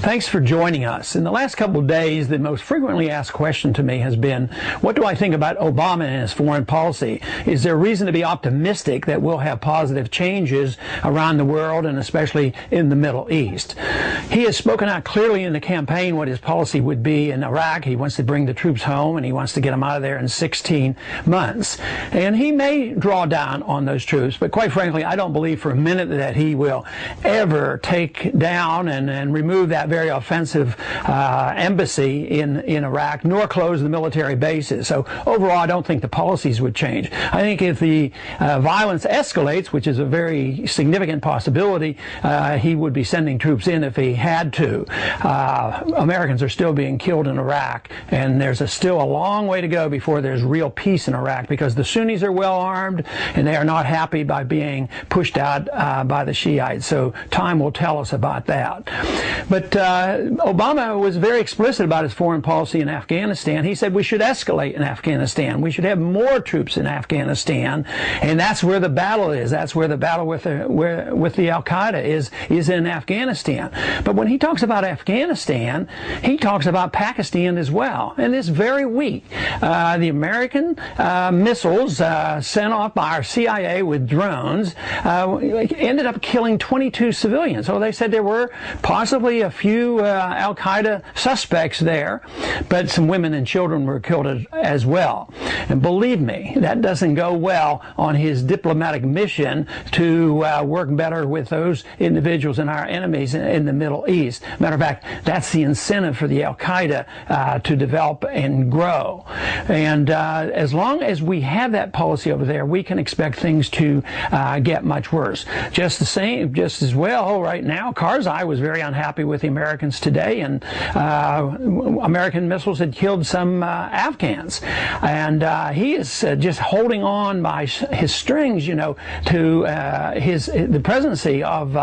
Thanks for joining us. In the last couple of days, the most frequently asked question to me has been, what do I think about Obama and his foreign policy? Is there reason to be optimistic that we'll have positive changes around the world and especially in the Middle East? He has spoken out clearly in the campaign what his policy would be in Iraq. He wants to bring the troops home and he wants to get them out of there in 16 months. And he may draw down on those troops, but quite frankly, I don't believe for a minute that he will ever take down and remove that very offensive embassy in Iraq, nor close the military bases. So overall, I don't think the policies would change. I think if the violence escalates, which is a very significant possibility, he would be sending troops in if he had to. Americans are still being killed in Iraq, and there's still a long way to go before there's real peace in Iraq, because the Sunnis are well armed and they are not happy by being pushed out by the Shiites. So time will tell us about that. But Obama was very explicit about his foreign policy in Afghanistan. He said we should escalate in Afghanistan. We should have more troops in Afghanistan, and that's where the battle is. That's where the battle with the Al-Qaeda is in Afghanistan. But when he talks about Afghanistan, he talks about Pakistan as well. And this very week, the American missiles sent off by our CIA with drones ended up killing 22 civilians. So they said there were possibly a few Al-Qaeda suspects there, but some women and children were killed as well. And believe me, that doesn't go well on his diplomatic mission to work better with those individuals and our enemies in the Middle East. Matter of fact, that's the incentive for the Al-Qaeda to develop and grow. And as long as we have that policy over there, we can expect things to get much worse. Just as well, right now, Karzai was very unhappy with the Americans today, and American missiles had killed some Afghans. And he is just holding on by his strings, you know, to the presidency of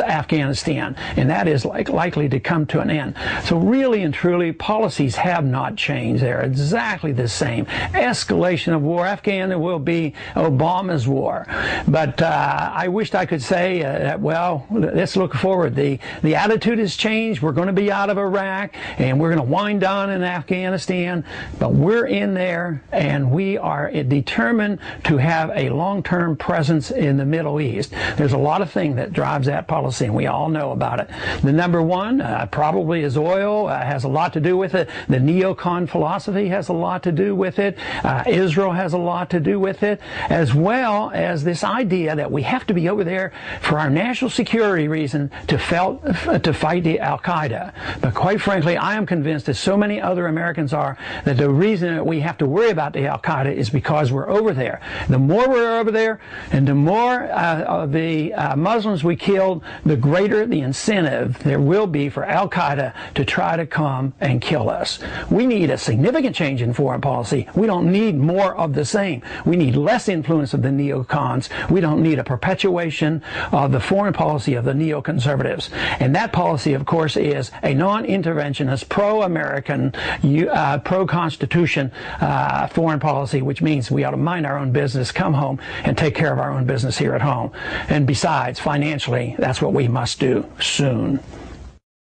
Afghanistan, and that is likely to come to an end. So really and truly, policies have not changed. They're exactly the same. Escalation of war. Afghanistan will be Obama's war. But I wished I could say, well, let's look forward. The attitude has changed. We're going to be out of Iraq, and we're going to wind down in Afghanistan, but we're in there, and we are determined to have a long-term presence in the Middle East. There's a lot of things that drives that policy, and we all know about it. The number one probably is oil, has a lot to do with it. The neocon philosophy has a lot to do with it. Israel has a lot to do with it, as well as this idea that we have to be over there for our national security reason to fight the Al-Qaeda. But quite frankly, I am convinced, as so many other Americans are, that the reason that we have to worry about the Al-Qaeda is because we're over there. The more we're over there, and the more of the Muslims we killed, the greater the incentive there will be for Al-Qaeda to try to come and kill us. We need a significant change in foreign policy. We don't need more of the same. We need less influence of the neocons. We don't need a perpetuation of the foreign policy of the neoconservatives. And that policy, of course, is a non-interventionist, pro-American, pro-Constitution foreign policy, which means we ought to mind our own business, come home, and take care of our own business here at home. And besides, financially, that's what we must do soon.